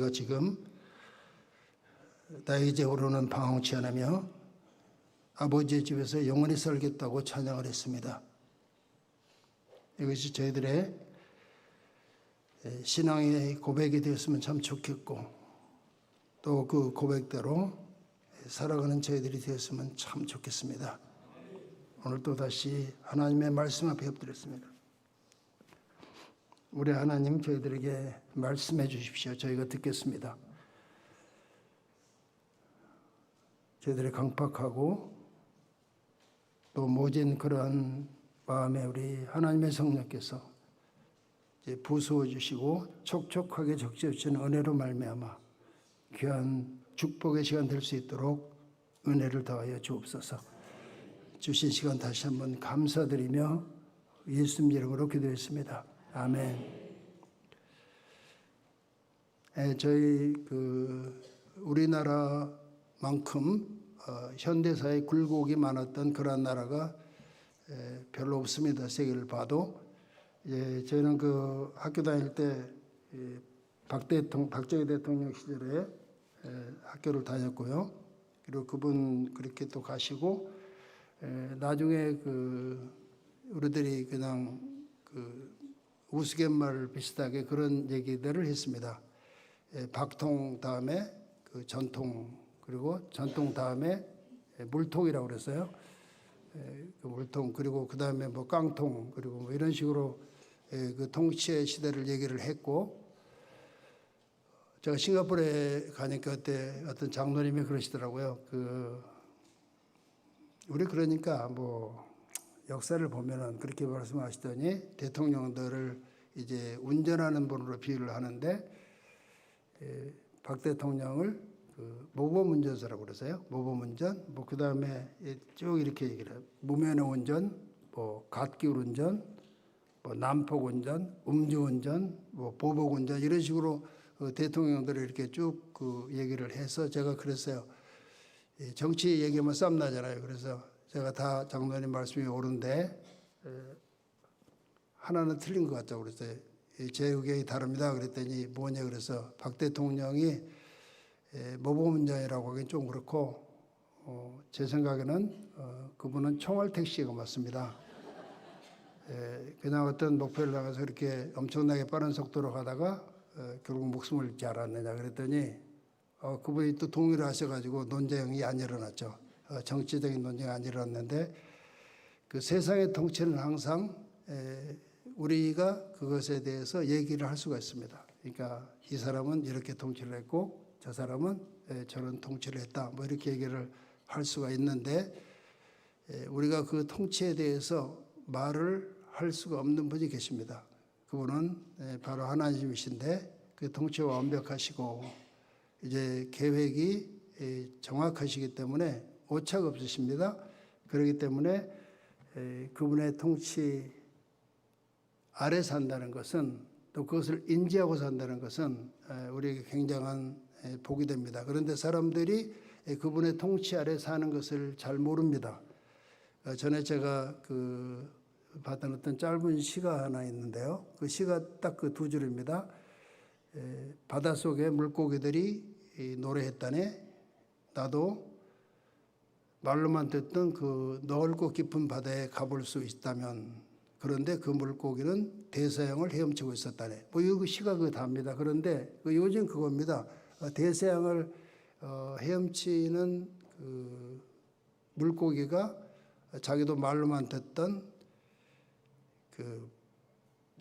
지금 나의 이제 오르는 방황 취하며 아버지의 집에서 영원히 살겠다고 찬양을 했습니다. 이것이 저희들의 신앙의 고백이 되었으면 참 좋겠고, 또 그 고백대로 살아가는 저희들이 되었으면 참 좋겠습니다. 오늘 또 다시 하나님의 말씀 앞에 엎드렸습니다. 우리 하나님, 저희들에게 말씀해 주십시오. 저희가 듣겠습니다. 저희들의 강팍하고 또 모진 그러한 마음에 우리 하나님의 성령께서 이제 부수어 주시고 촉촉하게 적셔 주시는 은혜로 말미암아 귀한 축복의 시간 될 수 있도록 은혜를 더하여 주옵소서. 주신 시간 다시 한번 감사드리며 예수님 이름으로 기도했습니다. 아멘. 저희 우리나라만큼 현대사에 굴곡이 많았던 그러한 나라가 별로 없습니다. 세계를 봐도. 저희는 그 학교 다닐 때 박정희 대통령 시절에 학교를 다녔고요. 그리고 그분 그렇게 또 가시고 나중에 우리들이 그냥 우스갯말 비슷하게 그런 얘기들을 했습니다. 박통 다음에 전통, 그리고 전통 다음에 물통이라고 그랬어요. 물통, 그리고 그 다음에 뭐 깡통, 그리고 뭐 이런 식으로 그 통치의 시대를 얘기를 했고, 제가 싱가포르에 가니까 그때 어떤 장로님이 그러시더라고요. 우리 그러니까 뭐 역사를 보면은 그렇게 말씀하시더니 대통령들을 이제 운전하는 분으로 비유를 하는데 박 대통령을 모범운전사라고 그러세요. 모범운전, 뭐 그 다음에 쭉 이렇게 얘기를 해요. 무면허 운전, 뭐 갓길 운전, 뭐 난폭운전, 음주운전, 뭐 보복운전 이런 식으로 대통령들을 이렇게 쭉 얘기를 해서 제가 그랬어요. 정치 얘기하면 싸움 나잖아요. 그래서 제가 다 장로님 말씀이 옳은데 하나는 틀린 것 같다고 그랬어요. 제 의견이 다릅니다. 그랬더니 뭐냐 그래서 박 대통령이 모범운전이라고 하긴 좀 그렇고 제 생각에는 그분은 총알 택시가 맞습니다. 그냥 어떤 목표를 향해서 그렇게 엄청나게 빠른 속도로 가다가 결국 목숨을 잃지 않았느냐 그랬더니 그분이 또 동의를 하셔가지고 논쟁이 안 일어났죠. 정치적인 논쟁이 안 일어났는데 그 세상의 통치는 항상 우리가 그것에 대해서 얘기를 할 수가 있습니다. 그러니까 이 사람은 이렇게 통치를 했고 저 사람은 저런 통치를 했다. 뭐 이렇게 얘기를 할 수가 있는데 우리가 그 통치에 대해서 말을 할 수가 없는 분이 계십니다. 그분은 바로 하나님이신데 그 통치가 완벽하시고 이제 계획이 정확하시기 때문에 오차가 없으십니다. 그렇기 때문에 그분의 통치 아래 산다는 것은 또 그것을 인지하고 산다는 것은 우리에게 굉장한 복이 됩니다. 그런데 사람들이 그분의 통치 아래 사는 것을 잘 모릅니다. 전에 제가 봤던 어떤 짧은 시가 하나 있는데요. 그 시가 딱 그 두 줄입니다. 바닷속에 물고기들이 노래했다네. 나도 말로만 듣던 그 넓고 깊은 바다에 가볼 수 있다면, 그런데 그 물고기는 대서양을 헤엄치고 있었다네. 뭐 이 시가 답니다. 그런데 요즘 그겁니다. 대서양을 헤엄치는 물고기가 자기도 말로만 듣던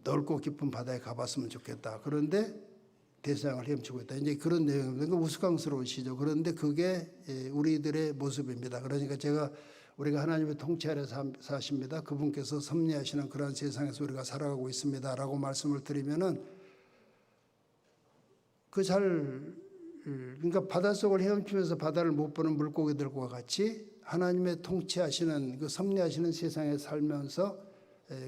넓고 깊은 바다에 가봤으면 좋겠다. 그런데 대서양을 헤엄치고 있다. 이제 그런 내용입니다. 우스꽝스러우시죠. 그런데 그게 우리들의 모습입니다. 그러니까 우리가 하나님의 통치 아래 사십니다. 그분께서 섭리하시는 그런 세상에서 우리가 살아가고 있습니다. 라고 말씀을 드리면은 그러니까 바닷속을 헤엄치면서 바다를 못 보는 물고기들과 같이 하나님의 통치하시는 섭리하시는 세상에 살면서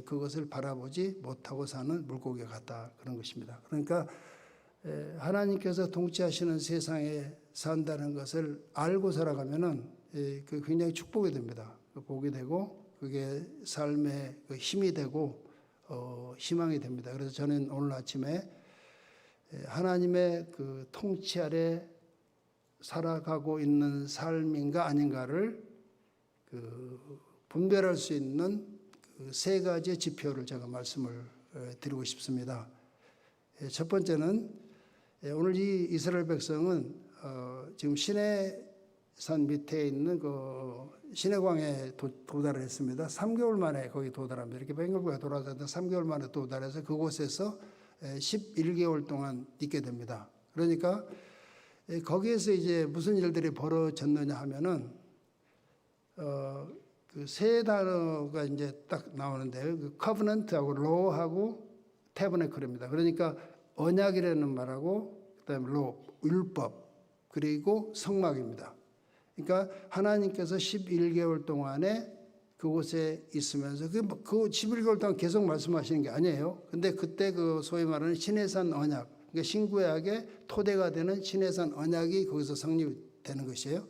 그것을 바라보지 못하고 사는 물고기 같다. 그런 것입니다. 그러니까 하나님께서 통치하시는 세상에 산다는 것을 알고 살아가면은 굉장히 축복이 됩니다. 복이 되고 그게 삶의 힘이 되고 희망이 됩니다. 그래서 저는 오늘 아침에 하나님의 그 통치 아래 살아가고 있는 삶인가 아닌가를 분별할 수 있는 그 세 가지의 지표를 제가 말씀을 드리고 싶습니다. 첫 번째는 오늘 이 이스라엘 백성은 지금 시내산 밑에 있는 그 시내광에 도달을 했습니다. 3개월 만에 거기 도달합니다. 이렇게 뱅글뱅글 돌아다니다 3개월 만에 도달해서 그곳에서 11개월 동안 있게 됩니다. 그러니까 거기에서 이제 무슨 일들이 벌어졌느냐 하면은 그 세 단어가 이제 딱 나오는데요. 그 커버넌트하고 로하고 태버네클입니다. 그러니까 언약이라는 말하고 그다음에 로 율법 그리고 성막입니다. 그러니까 하나님께서 11개월 동안에 그곳에 있으면서 그 11개월 동안 계속 말씀하시는 게 아니에요. 근데 그때 그 소위 말하는 시내산 언약, 그러니까 신구약의 토대가 되는 시내산 언약이 거기서 성립되는 것이에요.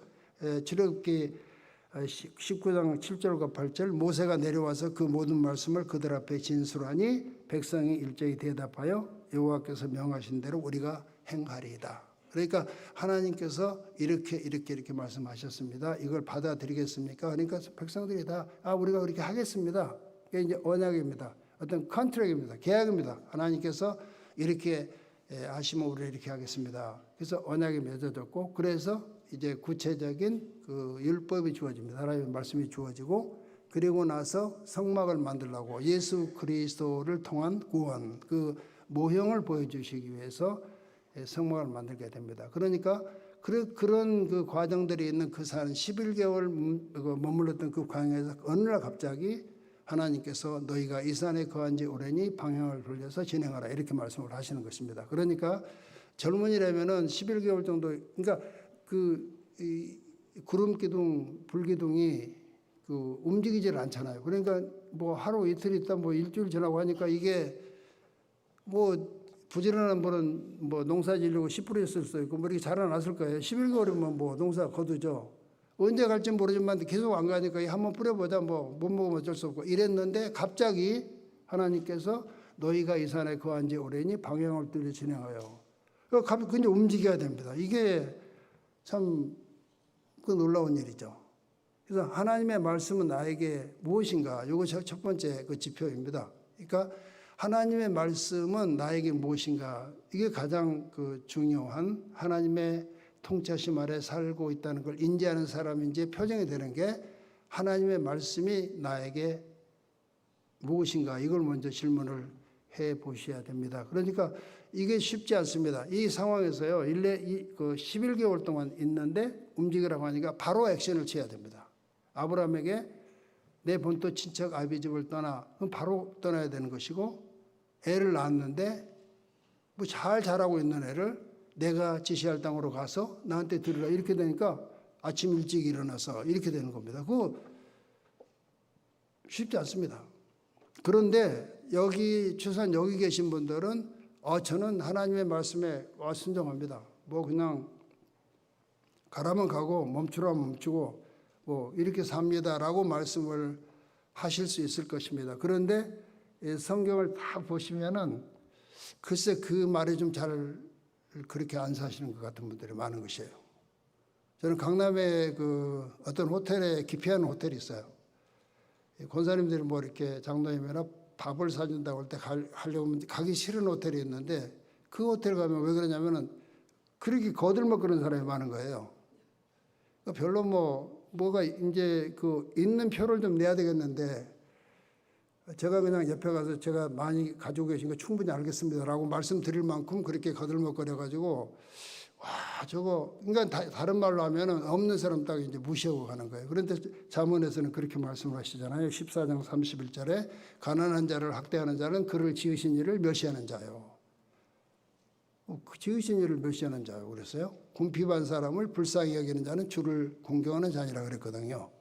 출애굽기 19장 7절과 8절 모세가 내려와서 그 모든 말씀을 그들 앞에 진술하니 백성이 일제히 대답하여 여호와께서 명하신 대로 우리가 행하리이다. 그러니까 하나님께서 이렇게 말씀하셨습니다. 이걸 받아들이겠습니까? 그러니까 백성들이 다 우리가 그렇게 하겠습니다. 이게 이제 언약입니다. 어떤 컨트랙입니다. 계약입니다. 하나님께서 이렇게 하시면 우리 이렇게 하겠습니다. 그래서 언약이 맺어졌고 그래서 이제 구체적인 그 율법이 주어집니다. 하나님의 말씀이 주어지고 그리고 나서 성막을 만들려고 예수 그리스도를 통한 구원 그 모형을 보여주시기 위해서 성막을 만들게 됩니다. 그러니까 그런 그 과정들이 있는 그 산 11개월 머물렀던 그 광야에서 어느 날 갑자기 하나님께서 너희가 이 산에 거한 지 오래니 방향을 돌려서 진행하라 이렇게 말씀을 하시는 것입니다. 그러니까 젊은이라면은 11개월 정도 그러니까 이 구름 기둥 불기둥이 움직이질 않잖아요. 그러니까 뭐 하루 이틀 있다 뭐 일주일 지나고 하니까 이게 뭐 부지런한 분은 뭐 농사 지려고 씨 뿌렸을 수도 있고 뭐 이렇게 자라났을 거예요. 11개월이면 뭐 농사 거두죠. 언제 갈지 모르지만 계속 안 가니까 한번 뿌려보자 뭐 못 먹으면 어쩔 수 없고 이랬는데 갑자기 하나님께서 너희가 이 산에 거한 지 오래니 방향을 돌려 진행하여 근데 움직여야 됩니다. 이게 참 그 놀라운 일이죠. 그래서 하나님의 말씀은 나에게 무엇인가? 이거 첫 번째 그 지표입니다. 그러니까 하나님의 말씀은 나에게 무엇인가? 이게 가장 그 중요한 하나님의 통치하심 아래 살고 있다는 걸 인지하는 사람인지 표정이 되는 게 하나님의 말씀이 나에게 무엇인가? 이걸 먼저 질문을 해 보셔야 됩니다. 그러니까 이게 쉽지 않습니다. 이 상황에서요, 11개월 동안 있는데 움직이라고 하니까 바로 액션을 취해야 됩니다. 아브라함에게 내 본토 친척 아비 집을 떠나, 그럼 바로 떠나야 되는 것이고, 애를 낳았는데, 뭐 잘 자라고 있는 애를 내가 지시할 땅으로 가서 나한테 들으라. 이렇게 되니까 아침 일찍 일어나서 이렇게 되는 겁니다. 그거 쉽지 않습니다. 그런데 최소한 여기 계신 분들은 저는 하나님의 말씀에 순종합니다. 뭐 그냥 가라면 가고 멈추라면 멈추고 뭐 이렇게 삽니다라고 말씀을 하실 수 있을 것입니다. 그런데 성경을 다 보시면은 글쎄 그 말이 좀 잘 그렇게 안 사시는 것 같은 분들이 많은 것이에요. 저는 강남에 그 어떤 호텔에 기피하는 호텔이 있어요. 권사님들이 뭐 이렇게 장로님이나 밥을 사준다고 할 때 하려고 가기 싫은 호텔이 있는데 그 호텔 가면 왜 그러냐면은 그렇게 거들먹거리는 사람이 많은 거예요. 그러니까 별로 뭐가 이제 그 있는 표를 좀 내야 되겠는데 제가 그냥 옆에 가서 제가 많이 가지고 계신 거 충분히 알겠습니다라고 말씀드릴 만큼 그렇게 거들먹거려가지고 와 저거 그러니까 다른 말로 하면은 없는 사람 딱 이제 무시하고 가는 거예요. 그런데 잠언에서는 그렇게 말씀을 하시잖아요. 14장 31절에 가난한 자를 학대하는 자는 그를 지으신 이를 멸시하는 자요. 지으신 이를 멸시하는 자요. 그랬어요. 궁핍한 사람을 불쌍히 여기는 자는 주를 공경하는 자니라 그랬거든요.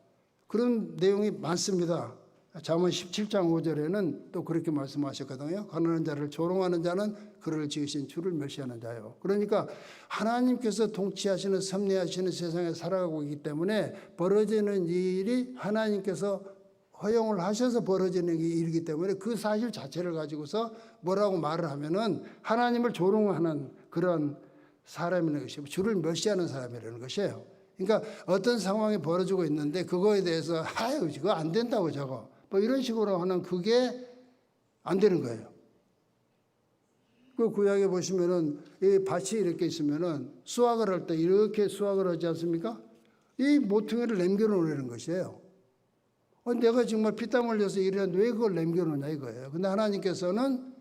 그런 내용이 많습니다. 잠언 17장 5절에는 또 그렇게 말씀하셨거든요. 가난한 자를 조롱하는 자는 그를 지으신 주를 멸시하는 자요. 그러니까 하나님께서 통치하시는 섭리하시는 세상에 살아가고 있기 때문에 벌어지는 일이 하나님께서 허용을 하셔서 벌어지는 일이기 때문에 그 사실 자체를 가지고서 뭐라고 말을 하면은 하나님을 조롱하는 그런 사람이라는 것이고 주를 멸시하는 사람이라는 것이에요. 그러니까 어떤 상황이 벌어지고 있는데 그거에 대해서 아유 그거 안 된다고 저거 뭐 이런 식으로 하는 그게 안 되는 거예요. 그 구약에 보시면은 이 밭이 이렇게 있으면은 수확을 할 때 이렇게 수확을 하지 않습니까? 이 모퉁이를 남겨놓으라는 것이에요. 내가 정말 피땀 흘려서 일하는데 왜 그걸 남겨놓냐 이거예요. 근데 하나님께서는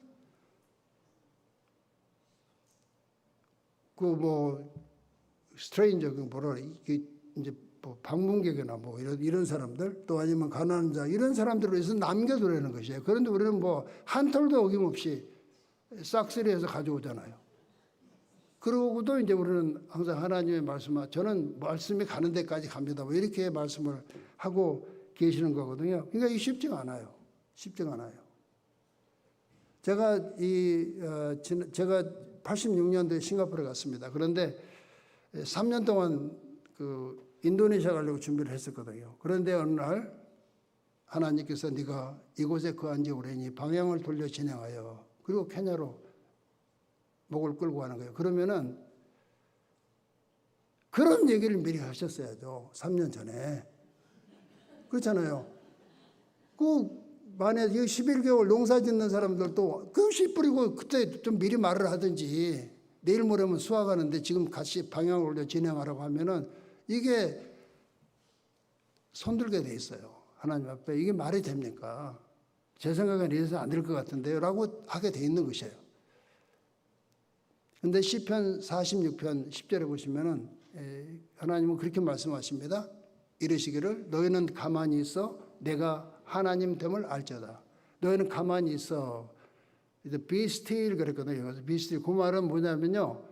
그 뭐 스트레인저 그 뭐라 이게 이제 뭐 방문객이나 뭐 이런 사람들 또 아니면 가난한 자 이런 사람들을 위해서 남겨두라는 것이에요. 그런데 우리는 뭐 한 톨도 어김없이 싹쓸이해서 가져오잖아요. 그러고도 이제 우리는 항상 하나님의 말씀을 저는 말씀이 가는 데까지 갑니다. 뭐 이렇게 말씀을 하고 계시는 거거든요. 그러니까 이게 쉽지가 않아요. 쉽지가 않아요. 제가 86년도에 싱가포르에 갔습니다. 그런데 3년 동안 그 인도네시아 가려고 준비를 했었거든요. 그런데 어느 날 하나님께서 네가 이곳에 거한 지 오래니 방향을 돌려 진행하여 그리고 케냐로 목을 끌고 가는 거예요. 그러면은 그런 얘기를 미리 하셨어야죠. 3년 전에. 그렇잖아요. 만약에 11개월 농사 짓는 사람들도 그 씨 뿌리고 그때 좀 미리 말을 하든지 내일 모레면 수확하는데 지금 같이 방향을 올려 진행하라고 하면은 이게 손들게 돼 있어요. 하나님 앞에 이게 말이 됩니까? 제 생각에는 이래서 안 될 것 같은데요. 라고 하게 돼 있는 것이에요. 근데 시편 46편 10절에 보시면은 하나님은 그렇게 말씀하십니다. 이르시기를 너희는 가만히 있어 내가 하나님 됨을 알자다. 너희는 가만히 있어. be still 그랬거든요. be still. 그 말은 뭐냐면요.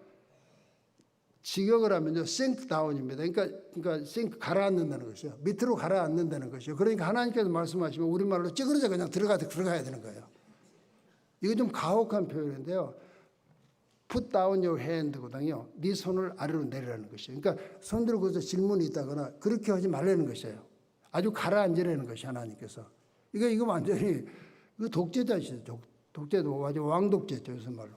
직역을 하면요. sink down입니다. 그러니까 sink 가라앉는다는 것이요. 밑으로 가라앉는다는 것이요. 그러니까 하나님께서 말씀하시면 우리말로 찌그러져 그냥 들어가야 되는 거예요. 이거 좀 가혹한 표현인데요. put down your hand거든요. 네 손을 아래로 내리라는 것이에요. 그러니까 손 들고서 질문이 있다거나 그렇게 하지 말라는 것이에요. 아주 가라앉으라는 것이 하나님께서. 이거 완전히 이거 독재자시죠. 독재도 아주 왕독재죠. 무슨 말로.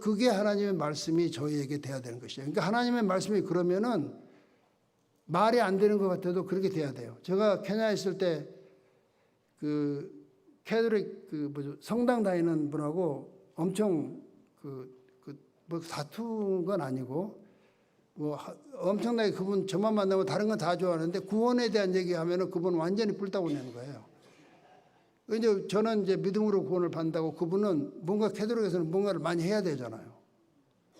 그게 하나님의 말씀이 저희에게 돼야 되는 것이에요. 그러니까 하나님의 말씀이 그러면은 말이 안 되는 것 같아도 그렇게 돼야 돼요. 제가 케냐에 있을 때 그 캐톨릭 성당 다니는 분하고 엄청 뭐 다툰 건 아니고 뭐 엄청나게 그분 저만 만나면 다른 건 다 좋아하는데 구원에 대한 얘기하면은 그분 완전히 뿔따고 내는 거예요. 이제 저는 이제 믿음으로 구원을 받는다고 그분은 뭔가 캐톨릭에서는 뭔가를 많이 해야 되잖아요.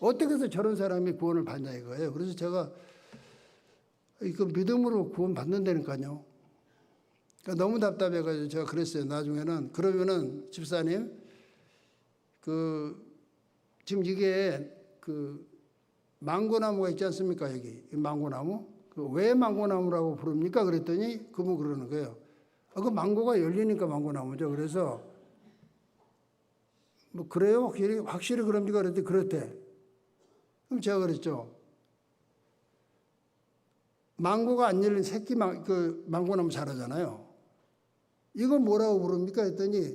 어떻게 해서 저런 사람이 구원을 받냐 이거예요. 그래서 제가 이거 믿음으로 구원 받는다니까요. 그러니까 너무 답답해가지고 제가 그랬어요. 나중에는 그러면은 집사님 지금 이게 망고나무가 있지 않습니까? 여기 망고나무. 왜 망고나무라고 부릅니까? 그랬더니 그분 그러는 거예요. 그 망고가 열리니까 망고나무죠. 그래서 뭐 그래요? 확실히 그럽니까? 그랬더니 그렇대. 그럼 제가 그랬죠. 망고가 안 열린 새끼 망고나무 자라잖아요. 이거 뭐라고 부릅니까? 했더니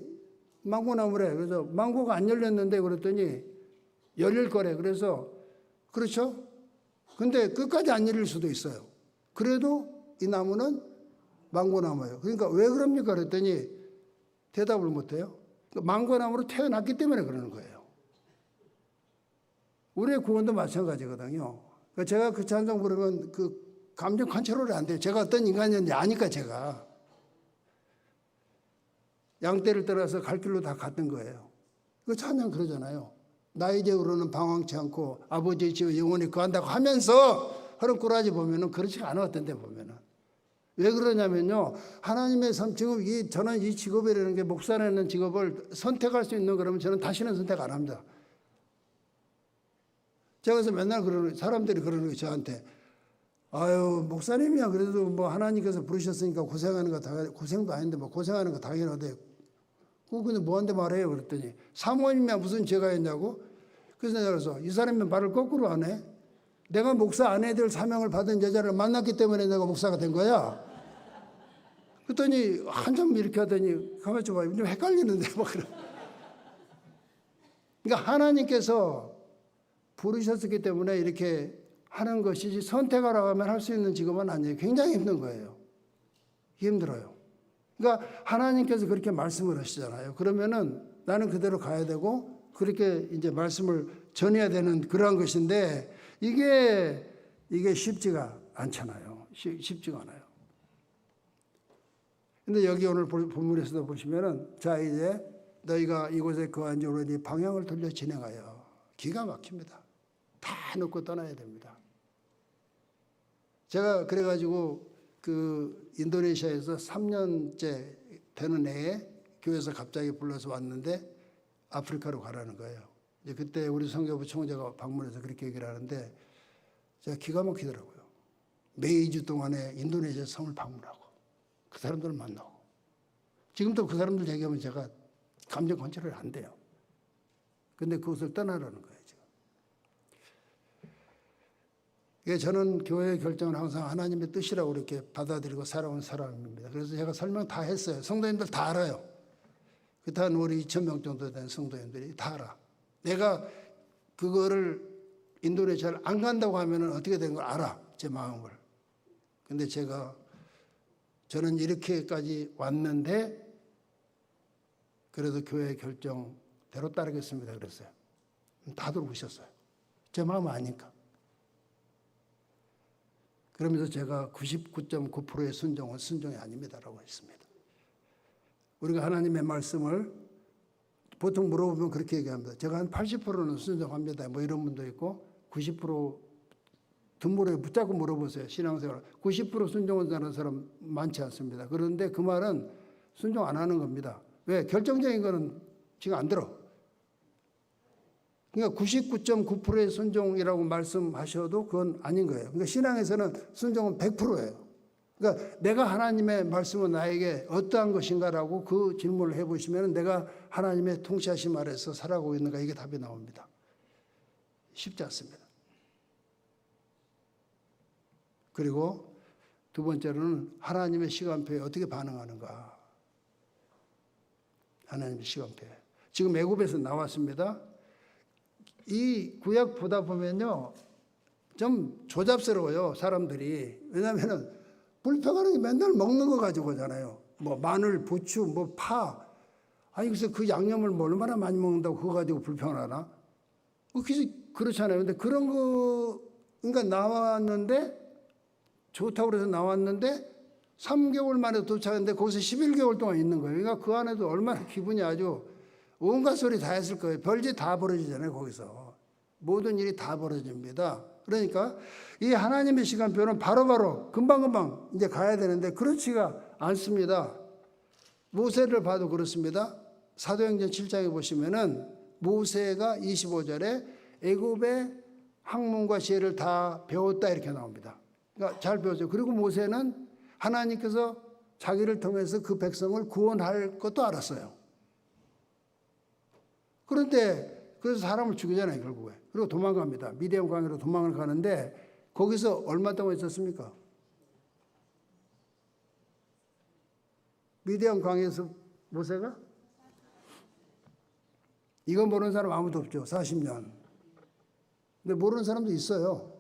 망고나무래. 그래서 망고가 안 열렸는데 그랬더니 열릴 거래. 그래서 그렇죠? 근데 끝까지 안 열릴 수도 있어요. 그래도 이 나무는 망고나무예요. 그러니까 왜 그럽니까? 그랬더니 대답을 못해요. 망고나무로 태어났기 때문에 그러는 거예요. 우리의 구원도 마찬가지거든요. 그러니까 제가 그 찬송 부르면 감정 컨트롤이 안 돼요. 제가 어떤 인간이었는지 아니까 제가. 양떼를 떠나서 갈 길로 다 갔던 거예요. 그 찬양 그러잖아요. 나의 죄로는 방황치 않고 아버지의 집에 영원히 거한다고 하면서 그런 꾸라지 보면은 그렇지가 않았던데 보면은. 왜 그러냐면요. 하나님의 지금 저는 이 직업이라는 게 목사라는 직업을 선택할 수 있는 그러면 저는 다시는 선택 안 합니다. 제가 그래서 맨날 사람들이 그러는 거예요. 저한테. 아유, 목사님이야. 그래도 뭐 하나님께서 부르셨으니까 고생하는 거 고생도 아닌데 뭐 고생하는 거 당연하대. 근데 뭐한테 말해요? 그랬더니 사모님이야 무슨 죄가 있냐고? 그래서 내가 그래서 이 사람이 말을 거꾸로 안 해. 내가 목사 안 해야 될 사명을 받은 여자를 만났기 때문에 내가 목사가 된 거야. 그랬더니 한참 이렇게 하더니 가만히 좀 봐요. 좀 헷갈리는데 뭐 그런. 그러니까 하나님께서 부르셨기 때문에 이렇게 하는 것이지 선택하라고 하면 할 수 있는 직업은 아니에요. 굉장히 힘든 거예요. 힘들어요. 그러니까 하나님께서 그렇게 말씀을 하시잖아요. 그러면은 나는 그대로 가야 되고 그렇게 이제 말씀을 전해야 되는 그러한 것인데 이게 쉽지가 않잖아요. 쉽지가 않아요. 근데 여기 오늘 본문에서도 보시면은 자 이제 너희가 이곳에 거한 지 오래니 방향을 돌려 진행하여 기가 막힙니다. 다 놓고 떠나야 됩니다. 제가 그래가지고 그 인도네시아에서 3년째 되는 해에 교회에서 갑자기 불러서 왔는데 아프리카로 가라는 거예요. 이제 그때 우리 선교부 총재가 방문해서 그렇게 얘기를 하는데 제가 기가 막히더라고요. 매 2주 동안에 인도네시아 섬을 방문하고 그 사람들을 만나고 지금도 그 사람들 얘기하면 제가 감정 컨트롤이 안 돼요. 근데 그것을 떠나라는 거예요. 저는 교회의 결정은 항상 하나님의 뜻이라고 이렇게 받아들이고 살아온 사람입니다. 그래서 제가 설명 다 했어요. 성도님들 다 알아요. 그렇다면 우리 2,000명 정도 된 성도님들이 다 알아. 내가 그거를 인도네시아를 안 간다고 하면 어떻게 된 걸 알아. 제 마음을. 근데 저는 이렇게까지 왔는데 그래도 교회의 결정대로 따르겠습니다. 그랬어요. 다들 우셨어요. 제 마음 아니까. 그러면서 제가 99.9%의 순종은 순종이 아닙니다라고 했습니다. 우리가 하나님의 말씀을 보통 물어보면 그렇게 얘기합니다. 제가 한 80%는 순종합니다. 뭐 이런 분도 있고 90% 등물에 붙잡고 물어보세요. 신앙생활 90% 순종하는 사람 많지 않습니다. 그런데 그 말은 순종 안 하는 겁니다. 왜? 결정적인 거는 지금 안 들어. 그러니까 99.9%의 순종이라고 말씀하셔도 그건 아닌 거예요. 그러니까 신앙에서는 순종은 100%예요. 그러니까 내가 하나님의 말씀은 나에게 어떠한 것인가라고 그 질문을 해보시면 내가 하나님의 통치하심 아래서 살아가고 있는가 이게 답이 나옵니다. 쉽지 않습니다. 그리고 두 번째로는 하나님의 시간표에 어떻게 반응하는가. 하나님의 시간표에. 지금 애굽에서 나왔습니다. 이 구약 보다 보면요, 좀 조잡스러워요, 사람들이. 왜냐하면 불평하는 게 맨날 먹는 거 가지고 오잖아요. 뭐 마늘, 부추, 뭐 파. 아니, 그래서 그 양념을 뭐 얼마나 많이 먹는다고 그거 가지고 불평을 하나? 그렇잖아요. 근데 그런 거, 그러니까 나왔는데, 좋다고 그래서 나왔는데, 3개월 만에 도착했는데 거기서 11개월 동안 있는 거예요. 그러니까 그 안에도 얼마나 기분이 아주 온갖 소리 다 했을 거예요. 별짓 다 벌어지잖아요, 거기서. 모든 일이 다 벌어집니다. 그러니까 이 하나님의 시간표는 바로바로 금방금방 이제 가야 되는데 그렇지가 않습니다. 모세를 봐도 그렇습니다. 사도행전 7장에 보시면은 모세가 25절에 애굽의 학문과 지혜를 다 배웠다 이렇게 나옵니다. 그러니까 잘 배웠죠. 그리고 모세는 하나님께서 자기를 통해서 그 백성을 구원할 것도 알았어요. 그런데 그래서 사람을 죽이잖아요, 결국에. 그리고 도망갑니다. 미디안 강으로 도망을 가는데 거기서 얼마 동안 있었습니까? 미디안 강에서 모세가? 이건 모르는 사람 아무도 없죠. 40년. 근데 모르는 사람도 있어요.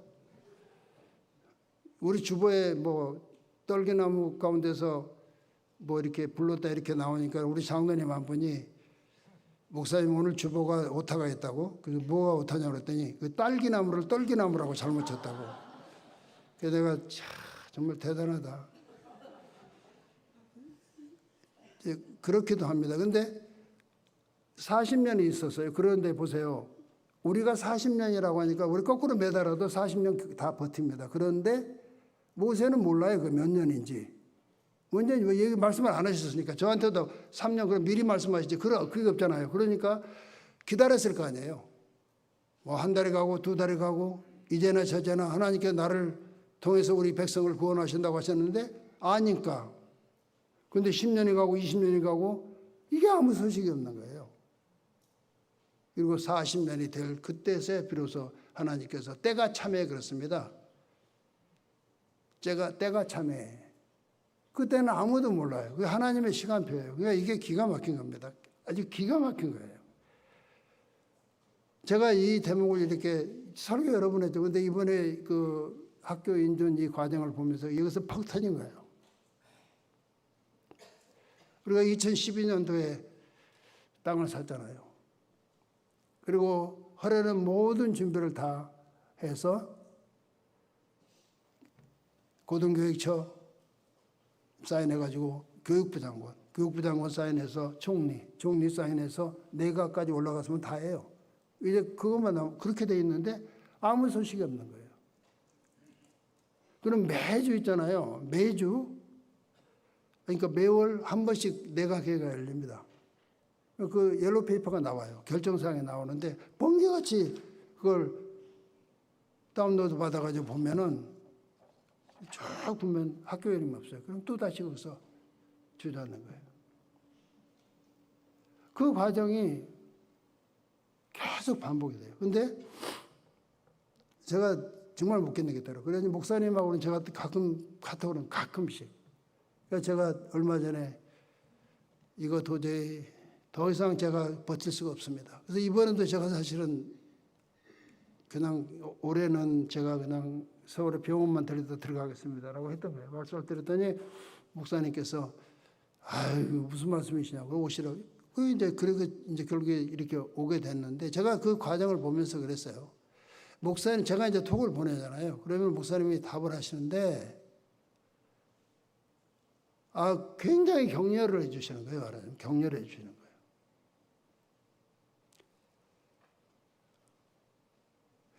우리 주보에 뭐 떨기나무 가운데서 뭐 이렇게 불렀다 이렇게 나오니까 우리 장로님 한 분이 목사님 오늘 주보가 오타가 있다고. 그래서 뭐가 오타냐고 그랬더니 그 딸기나무를 떨기나무라고 잘못 쳤다고. 그래서 내가 정말 대단하다. 그렇기도 합니다. 근데 40년이 있었어요. 그런데 보세요. 우리가 40년이라고 하니까 우리 거꾸로 매달아도 40년 다 버팁니다. 그런데 모세는 몰라요. 그 몇 년인지. 먼저 얘기 말씀을 안 하셨으니까 저한테도 3년 그럼 미리 말씀하시지. 그게 없잖아요. 그러니까 기다렸을 거 아니에요. 뭐 한 달이 가고 두 달이 가고 이제나 저제나 하나님께 나를 통해서 우리 백성을 구원하신다고 하셨는데 아니까. 근데 10년이 가고 20년이 가고 이게 아무 소식이 없는 거예요. 그리고 40년이 될 그때서야 비로소 하나님께서 때가 참해 그렇습니다. 때가 참해. 그때는 아무도 몰라요. 그게 하나님의 시간표예요. 그러니까 이게 기가 막힌 겁니다. 아주 기가 막힌 거예요. 제가 이 대목을 이렇게 설교 여러 번 했죠. 근데 이번에 그 학교 인준 이 과정을 보면서 여기서 퍽 터진 거예요. 우리가 2012년도에 땅을 샀잖아요. 그리고 하려는 모든 준비를 다 해서 고등교육처 사인해가지고 교육부 장관 사인해서 총리 사인해서 내각까지 올라갔으면 다 해요. 이제 그것만 나오면 그렇게 돼 있는데 아무 소식이 없는 거예요. 그럼 매주 있잖아요. 매주. 그러니까 매월 한 번씩 내각회의가 열립니다. 그 옐로우 페이퍼가 나와요. 결정사항이 나오는데 번개같이 그걸 다운로드 받아가지고 보면은 쭉 보면 학교 이름이 없어요. 그럼 또 다시 거기서 주저하는 거예요. 그 과정이 계속 반복이 돼요. 근데 제가 정말 못 견디겠더라고요. 그래서 목사님하고는 제가 가끔 카톡으로는 가끔씩. 그러니까 제가 얼마 전에 이거 도저히 더 이상 제가 버틸 수가 없습니다. 그래서 이번에도 제가 사실은 그냥 올해는 제가 그냥 서울에 병원만 들어가겠습니다라고 했던 거예요. 말씀을 드렸더니 목사님께서 아유 무슨 말씀이시냐고 오시라고. 그 이제 그리고 이제 결국에 이렇게 오게 됐는데 제가 그 과정을 보면서 그랬어요. 목사님 제가 이제 톡을 보내잖아요. 그러면 목사님이 답을 하시는데 굉장히 격려를 해주시는 거예요. 말하자면 격려를 해주시는 거예요.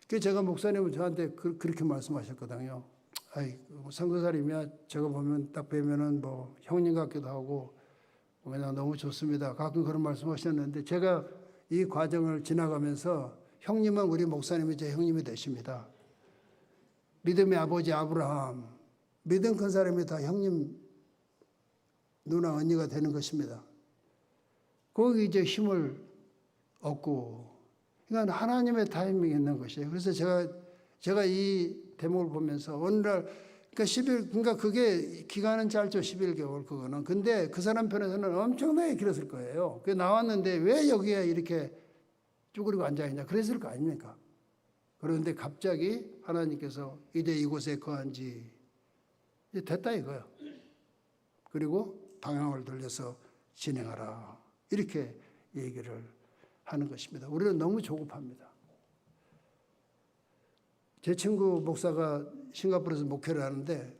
그 제가 목사님은 저한테 그렇게 말씀하셨거든요. 선교사님이야 제가 보면 딱 뵈면은 뭐 형님 같기도 하고 그냥 너무 좋습니다. 가끔 그런 말씀하셨는데 제가 이 과정을 지나가면서 형님은 우리 목사님이 제 형님이 되십니다. 믿음의 아버지 아브라함, 믿음 큰 사람이 다 형님 누나 언니가 되는 것입니다. 거기 이제 힘을 얻고. 그러니까 하나님의 타이밍이 있는 것이에요. 그래서 제가 이 대목을 보면서 오늘날 그러니까 그게 기간은 짧죠. 11개월 그거는. 근데 그 사람 편에서는 엄청나게 길었을 거예요. 그 나왔는데 왜 여기에 이렇게 쭈그리고 앉아 있냐 그랬을 거 아닙니까? 그런데 갑자기 하나님께서 이제 이곳에 거한 지 이제 됐다 이거예요. 그리고 방향을 돌려서 진행하라. 이렇게 얘기를 하는 것입니다. 우리는 너무 조급합니다. 제 친구 목사가 싱가포르에서 목회를 하는데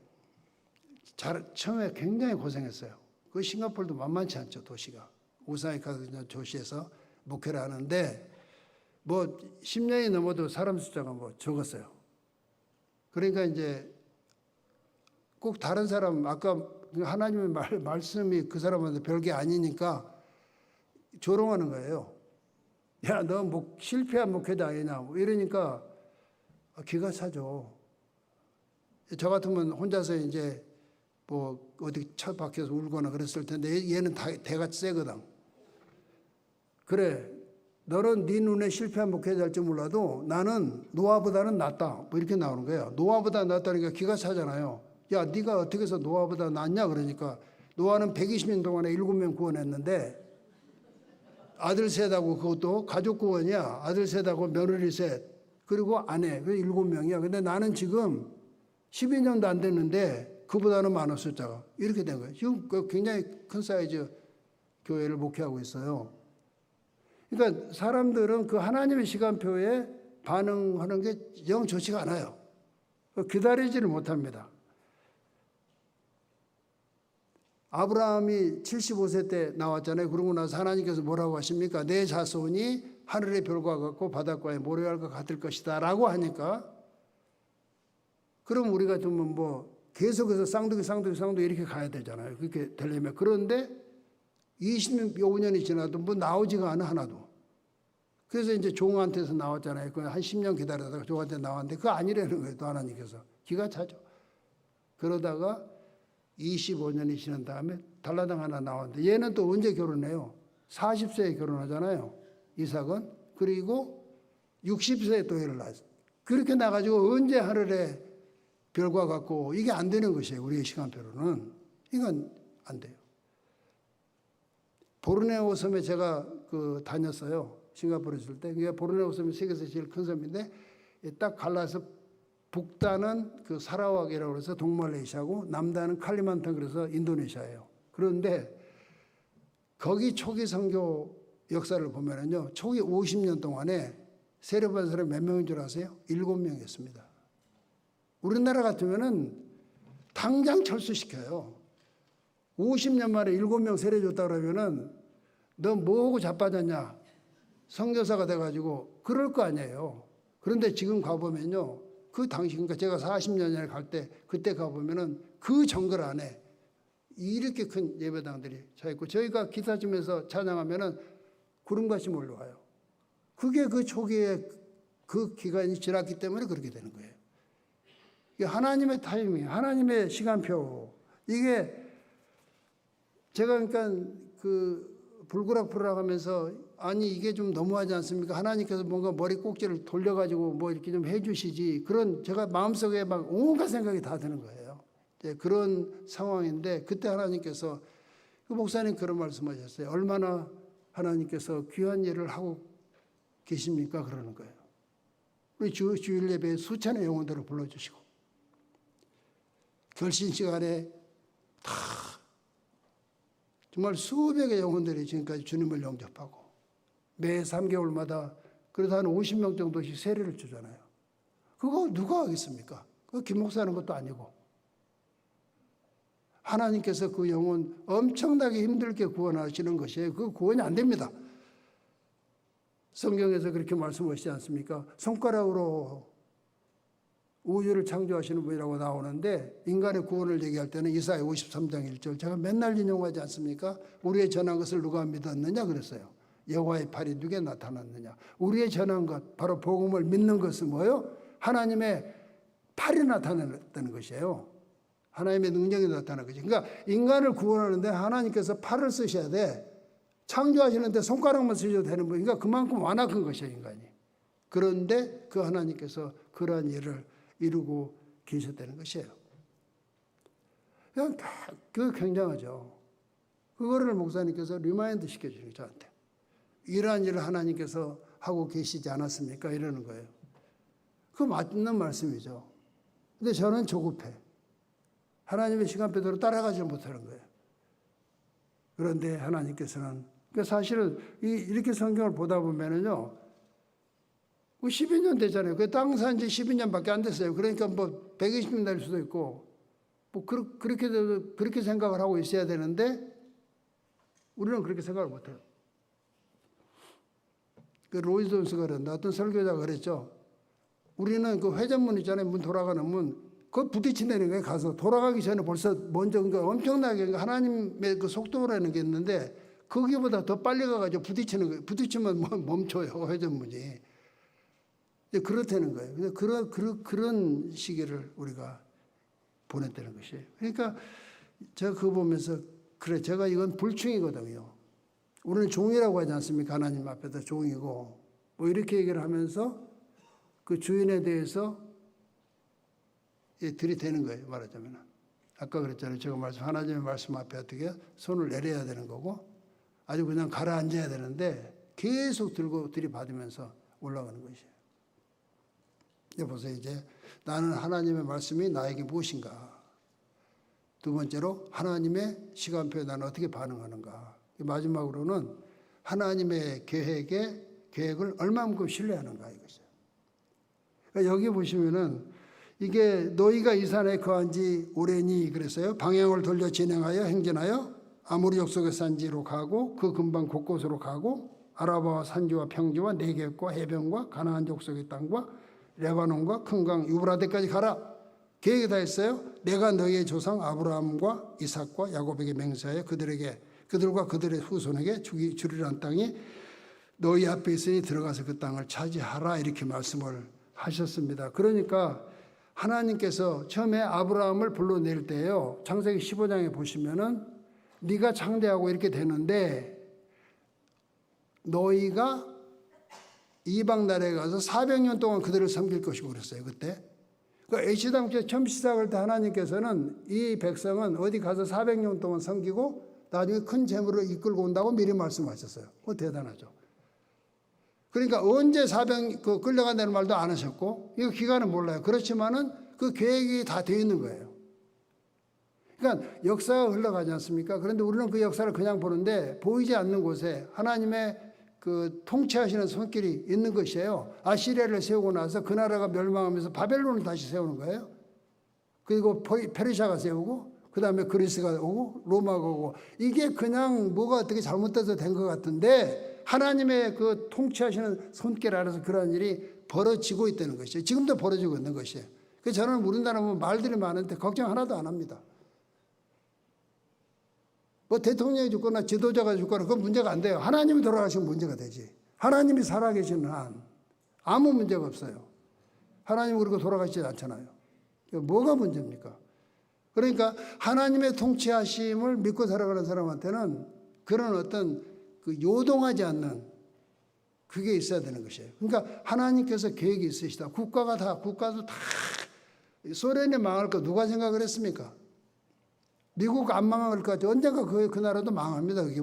처음에 굉장히 고생했어요. 그 싱가포르도 만만치 않죠. 도시가. 오사카 도시에서 목회를 하는데 뭐 10년이 넘어도 사람 숫자가 뭐 적었어요. 그러니까 이제 꼭 다른 사람 아까 하나님의 말씀이 그 사람한테 별게 아니니까 조롱하는 거예요. 야, 너 실패한 목회자 아니냐? 뭐 이러니까 기가 차죠. 저 같으면 혼자서 이제 뭐 어디 차 밖에서 울거나 그랬을 텐데 얘는 대가 세거든. 그래, 너는 네 눈에 실패한 목회자일지 몰라도 나는 노아보다는 낫다. 뭐 이렇게 나오는 거예요. 노아보다 낫다니까 기가 차잖아요. 야, 네가 어떻게 해서 노아보다 낫냐? 그러니까 노아는 120년 동안에 7명 구원했는데 아들 셋하고 그것도 가족 구원이야. 아들 셋하고 며느리 셋. 그리고 아내. 그 7명이야. 근데 나는 지금 12년도 안 됐는데 그보다는 많은 숫자가. 이렇게 된 거예요. 지금 굉장히 큰 사이즈 교회를 목회하고 있어요. 그러니까 사람들은 그 하나님의 시간표에 반응하는 게 영 좋지가 않아요. 기다리지를 못합니다. 아브라함이 75세 때 나왔잖아요. 그러고 나서 하나님께서 뭐라고 하십니까? 내 자손이 하늘의 별과 같고 바닷가의 모래알과 같을 것이다 라고 하니까 그럼 우리가 좀 뭐 계속해서 쌍둥이 이렇게 가야 되잖아요. 그렇게 되려면. 그런데 25년이 지나도 뭐 나오지가 않아 하나도. 그래서 이제 종한테서 나왔잖아요. 그 한 10년 기다리다가 종한테 나왔는데 그거 아니라는 거예요. 또 하나님께서. 기가 차죠. 그러다가 25년이 지난 다음에 달라당 하나 나왔는데 얘는 또 언제 결혼해요? 40세에 결혼하잖아요. 이삭은. 그리고 60세에 또 애를 낳았어요. 그렇게 나가지고 언제 하늘에 별과 같고 이게 안 되는 것이에요. 우리의 시간표로는. 이건 안 돼요. 보르네오 섬에 제가 다녔어요. 싱가포르에 있을 때. 그게 보르네오 섬이 세계에서 제일 큰 섬인데 딱 갈라서 북단은 그 사라왁이라고 해서 동말레이시아고 남단은 칼리만탄 그래서 인도네시아예요. 그런데 거기 초기 선교 역사를 보면은요, 초기 50년 동안에 세례받은 사람이 몇 명인 줄 아세요? 7명이었습니다. 우리나라 같으면은 당장 철수시켜요. 50년 만에 7명 세례 줬다 그러면은 너 뭐하고 자빠졌냐? 선교사가 돼가지고 그럴 거 아니에요. 그런데 지금 가보면요, 그 당시, 그러니까 제가 40년 전에 갈 때, 그때 가보면은 그 정글 안에 이렇게 큰 예배당들이 차 있고, 저희가 기타 치면서 찬양하면은 구름같이 몰려와요. 그게 그 초기에 그 기간이 지났기 때문에 그렇게 되는 거예요. 이게 하나님의 타이밍, 하나님의 시간표. 이게 제가 그러니까 그 불구락불락 하면서 아니 이게 좀 너무하지 않습니까? 하나님께서 뭔가 머리 꼭지를 돌려가지고 뭐 이렇게 좀 해주시지. 그런 제가 마음속에 막 온갖 생각이 다 드는 거예요. 그런 상황인데 그때 하나님께서 그 목사님 그런 말씀하셨어요. 얼마나 하나님께서 귀한 일을 하고 계십니까? 그러는 거예요. 우리 주일 예배에 수천의 영혼들을 불러주시고 결신 시간에 다 정말 수백의 영혼들이 지금까지 주님을 영접하고 매 3개월마다 그래도 한 50명 정도씩 세례를 주잖아요. 그거 누가 하겠습니까? 그거 김 목사 하는 것도 아니고 하나님께서 그 영혼 엄청나게 힘들게 구원하시는 것이에요. 그 구원이 안 됩니다. 성경에서 그렇게 말씀하시지 않습니까? 손가락으로 우주를 창조하시는 분이라고 나오는데 인간의 구원을 얘기할 때는 이사야 53장 1절 제가 맨날 인용하지 않습니까? 우리의 전한 것을 누가 믿었느냐 그랬어요. 여호와의 팔이 누구에 나타났느냐. 우리의 전한 것 바로 복음을 믿는 것은 뭐예요? 하나님의 팔이 나타났다는 것이에요. 하나님의 능력이 나타나는 거죠. 그러니까 인간을 구원하는데 하나님께서 팔을 쓰셔야 돼. 창조하시는데 손가락만 쓰셔도 되는 분. 그러니까 그만큼 완악한 것이에요, 인간이. 그런데 그 하나님께서 그러한 일을 이루고 계셨다는 것이에요. 그냥 그 굉장하죠. 그거를 목사님께서 리마인드 시켜주는 저한테. 이러한 일을 하나님께서 하고 계시지 않았습니까? 이러는 거예요. 그 맞는 말씀이죠. 근데 저는 조급해. 하나님의 시간표대로 따라가지 못하는 거예요. 그런데 하나님께서는 사실은 이렇게 성경을 보다 보면은요, 12년 됐잖아요. 그 땅 산 지 12년밖에 안 됐어요. 그러니까 뭐 120년 될 수도 있고, 뭐 그렇게 생각을 하고 있어야 되는데 우리는 그렇게 생각을 못해요. 그 로이 존스가 그랬는데 어떤 설교자가 그랬죠. 우리는 그 회전문 있잖아요. 문 돌아가는 문. 그거 부딪힌다는 거예요. 가서 돌아가기 전에 벌써 먼저 그러니까 엄청나게 하나님의 그 속도라는 게 있는데 거기보다 더 빨리 가가지고 부딪히는 거예요. 부딪히면 멈춰요. 회전문이. 그렇다는 거예요. 그런 시기를 우리가 보냈다는 것이에요. 그러니까 제가 그거 보면서 그래 제가 이건 불충이거든요. 우리는 종이라고 하지 않습니까? 하나님 앞에서 종이고 뭐 이렇게 얘기를 하면서 그 주인에 대해서 들이대는 거예요. 말하자면 아까 그랬잖아요. 제가 하나님의 말씀 앞에 어떻게 손을 내려야 되는 거고 아주 그냥 가라앉아야 되는데 계속 들이받으면서 올라가는 것이에요. 보세요. 이제 나는 하나님의 말씀이 나에게 무엇인가. 두 번째로 하나님의 시간표에 나는 어떻게 반응하는가. 마지막으로는 하나님의 계획을 얼마만큼 신뢰하는가 이것이에요. 그러니까 여기 보시면은 이게 너희가 이 산에 거한 지 오래니 그랬어요. 방향을 돌려 진행하여 행진하여 아모리 족속의 산지로 가고 그 근방 곳곳으로 가고 아라바와 산지와 평지와 네겝과 해변과 가나안 족속의 땅과 레바논과 큰 강 유브라데까지 가라. 계획이 다 했어요. 내가 너희의 조상 아브라함과 이삭과 야곱에게 맹세하여 그들과 그들의 후손에게 주리란 땅이 너희 앞에 있으니 들어가서 그 땅을 차지하라 이렇게 말씀을 하셨습니다. 그러니까 하나님께서 처음에 아브라함을 불러낼 때요. 창세기 15장에 보시면은 네가 창대하고 이렇게 되는데 너희가 이방 나라에 가서 400년 동안 그들을 섬길 것이고 그랬어요. 그때. 그러니까 H당제 처음 시작할 때 하나님께서는 이 백성은 어디 가서 400년 동안 섬기고 나중에 큰 재물을 이끌고 온다고 미리 말씀하셨어요. 그거 대단하죠. 그러니까 언제 400 끌려간다는 말도 안 하셨고 이거 기간은 몰라요. 그렇지만은 그 계획이 다 되어 있는 거예요. 그러니까 역사가 흘러가지 않습니까? 그런데 우리는 그 역사를 그냥 보는데 보이지 않는 곳에 하나님의 그 통치하시는 손길이 있는 것이에요. 아시리아를 세우고 나서 그 나라가 멸망하면서 바벨론을 다시 세우는 거예요. 그리고 페르시아가 세우고 그 다음에 그리스가 오고 로마가 오고 이게 그냥 뭐가 어떻게 잘못돼서 된 것 같은데 하나님의 그 통치하시는 손길 아래서 그러한 일이 벌어지고 있다는 것이에요. 지금도 벌어지고 있는 것이에요. 그래서 저는 우리나라 보면 말들이 많은데 걱정 하나도 안 합니다. 뭐 대통령이 죽거나 지도자가 죽거나 그건 문제가 안 돼요. 하나님이 돌아가시면 문제가 되지. 하나님이 살아계시는 한 아무 문제가 없어요. 하나님이 그리고 돌아가시지 않잖아요. 뭐가 문제입니까? 그러니까 하나님의 통치하심을 믿고 살아가는 사람한테는 그런 어떤 그 요동하지 않는 그게 있어야 되는 것이에요. 그러니까 하나님께서 계획이 있으시다. 국가도 다 소련이 망할 거 누가 생각을 했습니까? 미국 안 망할 것 같죠. 언젠가 그 나라도 망합니다. 그게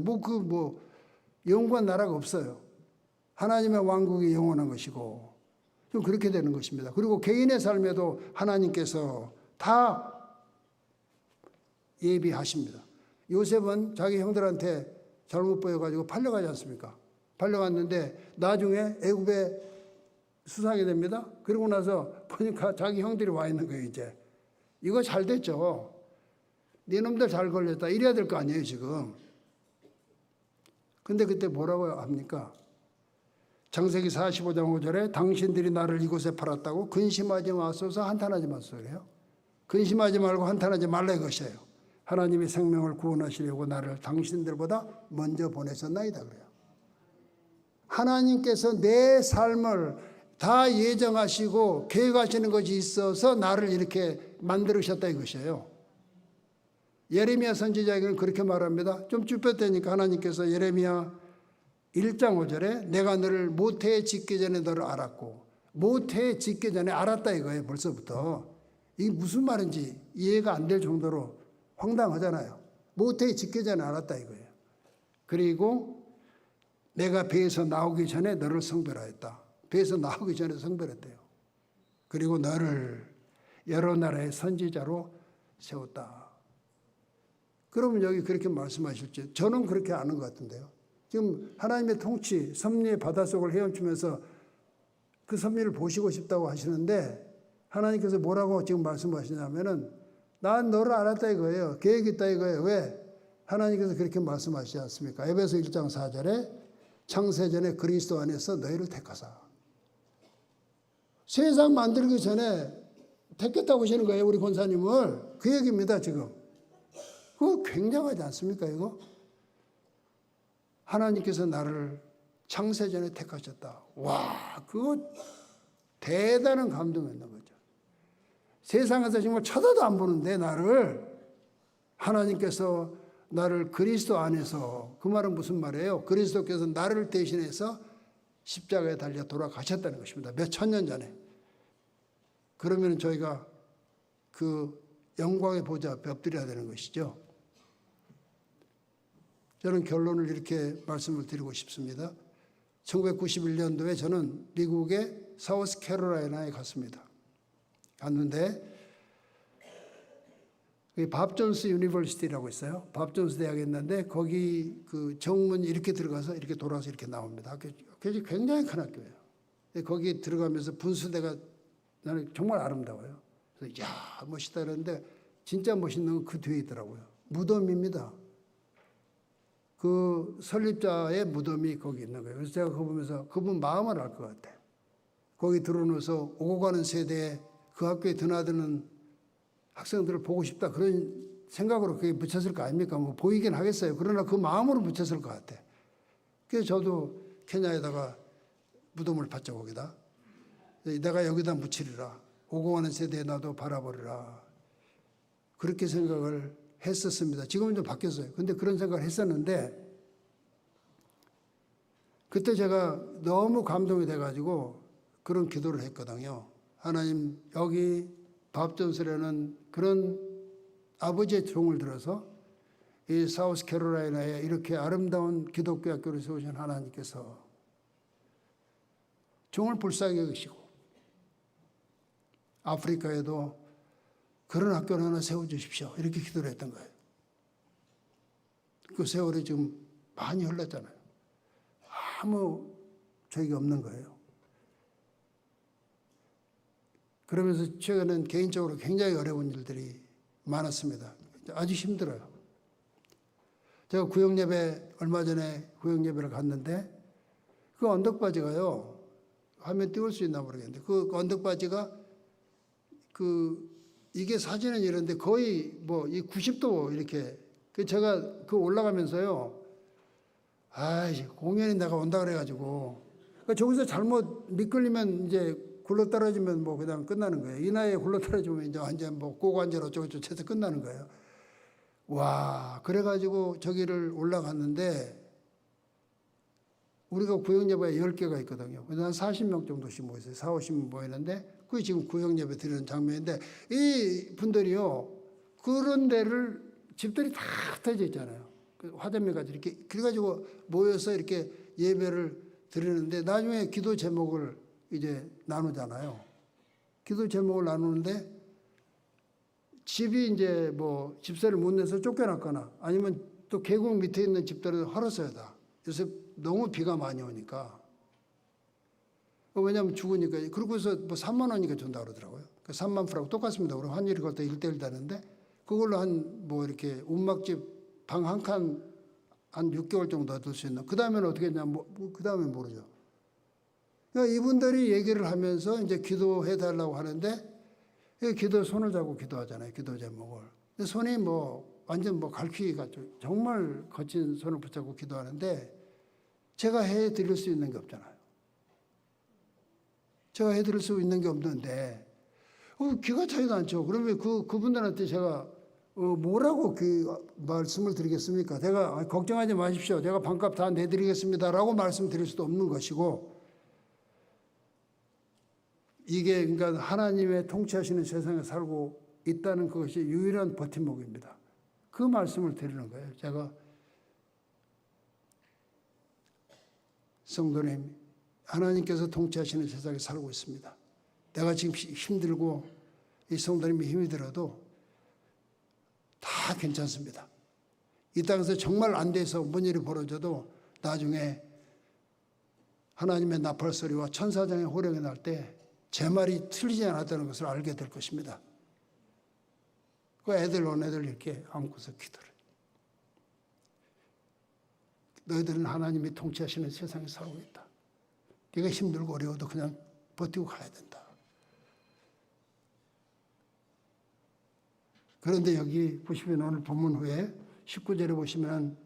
영원한 나라가 없어요. 하나님의 왕국이 영원한 것이고 좀 그렇게 되는 것입니다. 그리고 개인의 삶에도 하나님께서 다 예비하십니다. 요셉은 자기 형들한테 잘못 보여가지고 팔려가지 않습니까? 팔려갔는데 나중에 애굽에 수상이 됩니다. 그러고 나서 보니까 자기 형들이 와 있는 거예요. 이제 이거 잘 됐죠. 네 놈들 잘 걸렸다 이래야 될 거 아니에요 지금. 근데 그때 뭐라고 합니까? 창세기 45장 5절에 당신들이 나를 이곳에 팔았다고 근심하지 마소서 한탄하지 마소서 그래요. 근심하지 말고 한탄하지 말라 이것이에요. 하나님이 생명을 구원하시려고 나를 당신들보다 먼저 보내셨나이다 그래요. 하나님께서 내 삶을 다 예정하시고 계획하시는 것이 있어서 나를 이렇게 만들으셨다 이것이에요. 예레미야 선지자에게는 그렇게 말합니다. 좀 쭈뼛대니까 하나님께서 예레미야 1장 5절에 내가 너를 모태에 짓기 전에 너를 알았고 모태에 짓기 전에 알았다 이거예요. 벌써부터. 이게 무슨 말인지 이해가 안 될 정도로 황당하잖아요. 모태에 짓기 전에 알았다 이거예요. 그리고 내가 배에서 나오기 전에 너를 성별하였다. 배에서 나오기 전에 성별했대요. 그리고 너를 여러 나라의 선지자로 세웠다. 그러면 여기 그렇게 말씀하실지 저는 그렇게 아는 것 같은데요. 지금 하나님의 통치, 섭리의 바닷속을 헤엄치면서 그 섭리를 보시고 싶다고 하시는데 하나님께서 뭐라고 지금 말씀하시냐면은 난 너를 알았다 이거예요. 계획이 있다 이거예요. 왜? 하나님께서 그렇게 말씀하시지 않습니까? 에베소 1장 4절에 창세전에 그리스도 안에서 너희를 택하사. 세상 만들기 전에 택했다고 하시는 거예요. 우리 권사님을. 그 얘기입니다 지금. 그거 굉장하지 않습니까 이거? 하나님께서 나를 창세전에 택하셨다. 와 그거 대단한 감동이었나 보죠. 세상에서 정말 쳐다도 안 보는데 나를 하나님께서 나를 그리스도 안에서 그 말은 무슨 말이에요? 그리스도께서 나를 대신해서 십자가에 달려 돌아가셨다는 것입니다. 몇 천년 전에. 그러면 저희가 그 영광의 보좌 앞에 엎드려야 되는 것이죠. 저는 결론을 이렇게 말씀을 드리고 싶습니다. 1991년도에 저는 미국의 사우스 캐롤라이나에 갔습니다. 갔는데 밥 존스 유니버시티라고 있어요. 밥 존스 대학에 있는데 거기 그 정문 이렇게 들어가서 이렇게 돌아서 이렇게 나옵니다. 학교 굉장히 큰 학교예요. 거기 들어가면서 분수대가 나는 정말 아름다워요. 그래서 야 멋있다 그러는데 진짜 멋있는 건 그 뒤에 있더라고요. 무덤입니다. 그 설립자의 무덤이 거기 있는 거예요. 그래서 제가 그거 보면서 그분 마음을 알 것 같아요. 거기 들어오면서 오고 가는 세대에 그 학교에 드나드는 학생들을 보고 싶다 그런 생각으로 그게 묻혔을 거 아닙니까? 뭐 보이긴 하겠어요. 그러나 그 마음으로 묻혔을 것 같아. 그래서 저도 케냐에다가 무덤을 받자 거기다. 내가 여기다 묻히리라. 오고 가는 세대에 나도 바라보리라. 그렇게 생각을 했었습니다. 지금은 좀 바뀌었어요. 근데 그런 생각을 했었는데 그때 제가 너무 감동이 돼가지고 그런 기도를 했거든요. 하나님 여기 밥 존스라는 그런 아버지의 종을 들어서 이 사우스캐롤라이나에 이렇게 아름다운 기독교 학교를 세우신 하나님께서 종을 불쌍히 여기시고 아프리카에도 그런 학교를 하나 세워주십시오. 이렇게 기도를 했던 거예요. 그 세월이 지금 많이 흘렀잖아요. 아무 적이 없는 거예요. 그러면서 최근엔 개인적으로 굉장히 어려운 일들이 많았습니다. 아주 힘들어요. 제가 구역예배, 얼마 전에 구역예배를 갔는데 그 언덕바지가요, 화면 띄울 수 있나 모르겠는데 그 언덕바지가 이게 사진은 이런데 거의 뭐 이 90도 이렇게 제가 그 올라가면서요, 공연이 내가 온다 그래가지고 저기서 잘못 미끌리면 이제 굴러 떨어지면 뭐 그냥 끝나는 거예요. 이 나이에 굴러 떨어지면 이제 완전 뭐 고관절 어쩌고저쩌고 해서 끝나는 거예요. 와, 그래가지고 저기를 올라갔는데 우리가 구역예배에 10개가 있거든요. 그래서 한 40명 정도씩 모였어요. 40, 50명 모였는데 그게 지금 구역예배 드리는 장면인데 이 분들이요, 그런 데를 집들이 다 흩어져 있잖아요. 화단매같이 이렇게 그래가지고 모여서 이렇게 예배를 드리는데 나중에 기도 제목을 이제 나누잖아요. 기도 제목을 나누는데 집이 이제 뭐 집세를 못 내서 쫓겨났거나 아니면 또 계곡 밑에 있는 집들은 헐었어야 다. 요새 너무 비가 많이 오니까. 왜냐하면 죽으니까. 그러고서 뭐 3만 원이니까 준다 그러더라고요. 3만 프라고 똑같습니다. 우리 환율이 그것도 1대1 다는데 그걸로 한 뭐 이렇게 움막집 방 한 칸 한 6개월 정도 얻을 수 있는. 그 다음에는 어떻게 했냐, 그 다음에 모르죠. 그러니까 이분들이 얘기를 하면서 이제 기도해 달라고 하는데 기도 손을 잡고 기도하잖아요. 기도 제목을. 근데 손이 뭐 완전 뭐 갈퀴가 정말 거친 손을 붙잡고 기도하는데 제가 해 드릴 수 있는 게 없잖아요. 제가 해 드릴 수 있는 게 없는데 기가 차이도 않죠. 그러면 그분들한테 제가 뭐라고 그 말씀을 드리겠습니까? 제가 걱정하지 마십시오. 제가 반값 다 내드리겠습니다라고 말씀드릴 수도 없는 것이고, 이게 그러니까 하나님의 통치하시는 세상에 살고 있다는 그것이 유일한 버팀목입니다. 그 말씀을 드리는 거예요. 제가 성도님, 하나님께서 통치하시는 세상에 살고 있습니다. 내가 지금 힘들고 이 성도님이 힘이 들어도 다 괜찮습니다. 이 땅에서 정말 안 돼서 뭔 일이 벌어져도 나중에 하나님의 나팔소리와 천사장의 호령이 날 때 제 말이 틀리지 않았다는 것을 알게 될 것입니다. 그 애들 이렇게 안고서 기도를. 너희들은 하나님이 통치하시는 세상에 살고 있다. 네가 힘들고 어려워도 그냥 버티고 가야 된다. 그런데 여기 보시면 오늘 본문 후에 19절에 보시면